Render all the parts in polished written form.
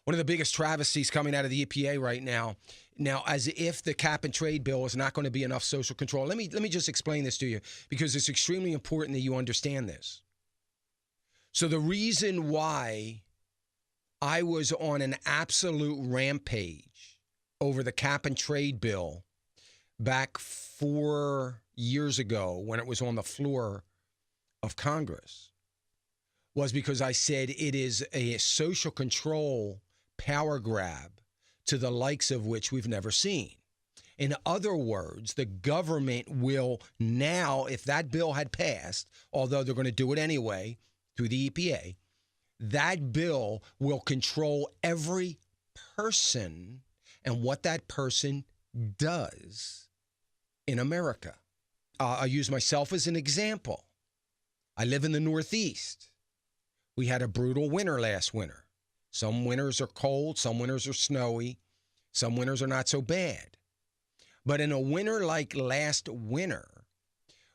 One of the biggest travesties coming out of the EPA right now, as if the cap and trade bill is not going to be enough social control. Let me just explain this to you because it's extremely important that you understand this. So the reason why I was on an absolute rampage over the cap and trade bill back 4 years ago when it was on the floor of Congress was because I said it is a social control power grab to the likes of which we've never seen. In other words, the government will now, if that bill had passed, although they're going to do it anyway through the EPA, that bill will control every person and what that person does in America. I'll use myself as an example. I live in the Northeast. We had a brutal winter last winter. Some winters are cold, some winters are snowy, some winters are not so bad. But in a winter like last winter,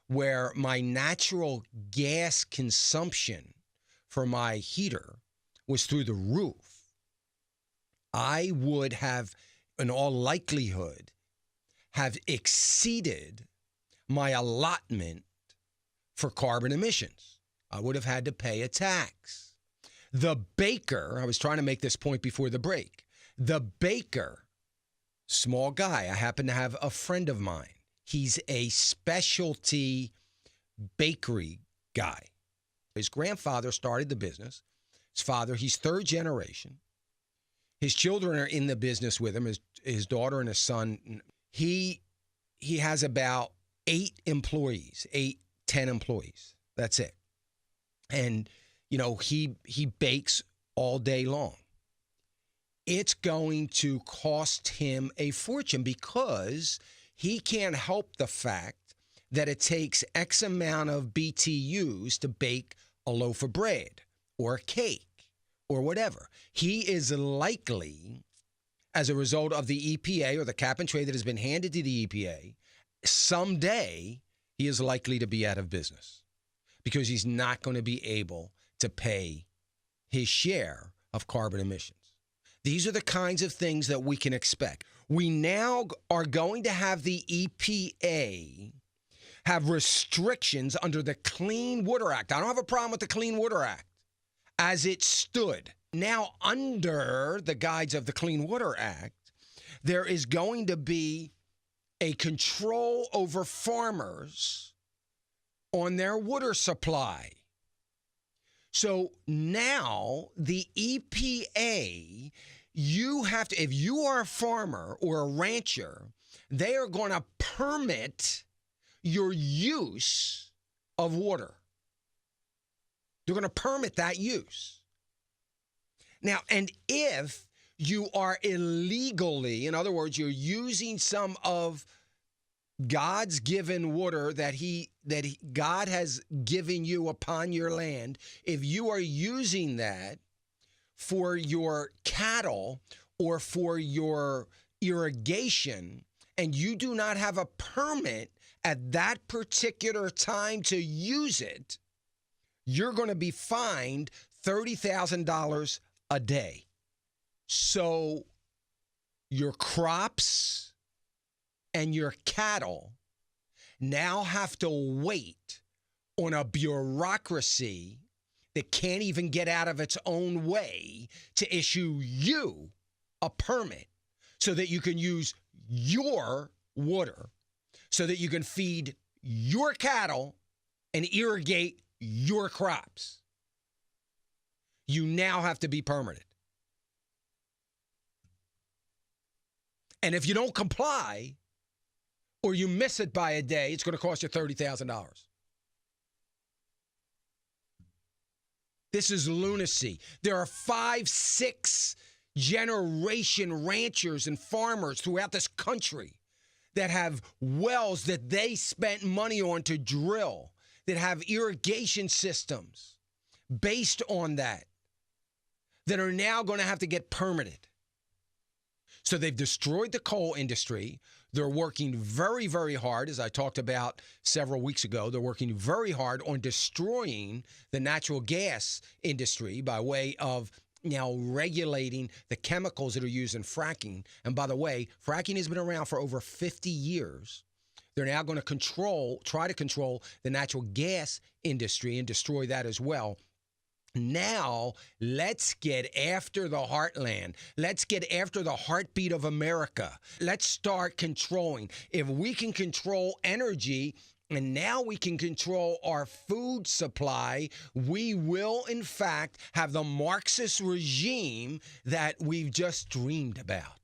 where my natural gas consumption for my heater was through the roof, I would have, in all likelihood, have exceeded my allotment for carbon emissions. I would have had to pay a tax. The baker, I was trying to make this point before the break, the baker, small guy, I happen to have a friend of mine. He's a specialty bakery guy. His grandfather started the business. His father, he's third generation. His children are in the business with him, his daughter and his son. He has about 10 employees. That's it. And, he bakes all day long. It's going to cost him a fortune because he can't help the fact that it takes X amount of BTUs to bake a loaf of bread or a cake or whatever. He is likely, as a result of the EPA or the cap and trade that has been handed to the EPA, someday he is likely to be out of business because he's not going to be able to pay his share of carbon emissions. These are the kinds of things that we can expect. We now are going to have the EPA have restrictions under the Clean Water Act. I don't have a problem with the Clean Water Act as it stood. Now, under the guise of the Clean Water Act, there is going to be a control over farmers on their water supply. So now the EPA, if you are a farmer or a rancher, they are going to permit your use of water. They're going to permit that use. Now, and if you are illegally, in other words, you're using some of God's given water that God has given you upon your land, if you are using that for your cattle or for your irrigation and you do not have a permit at that particular time to use it, you're going to be fined $30,000 a day. So your crops and your cattle now have to wait on a bureaucracy that can't even get out of its own way to issue you a permit so that you can use your water, so that you can feed your cattle and irrigate your crops. You now have to be permitted. And if you don't comply or you miss it by a day, it's going to cost you $30,000. This is lunacy. There are 5, 6 generation ranchers and farmers throughout this country that have wells that they spent money on to drill, that have irrigation systems based on that are now going to have to get permitted. So they've destroyed the coal industry. They're working very, very hard, as I talked about several weeks ago. They're working very hard on destroying the natural gas industry by way of now regulating the chemicals that are used in fracking. And by the way, fracking has been around for over 50 years. They're now going to try to control the natural gas industry and destroy that as well. Now, let's get after the heartland. Let's get after the heartbeat of America. Let's start controlling. If we can control energy, and now we can control our food supply, we will, in fact, have the Marxist regime that we've just dreamed about.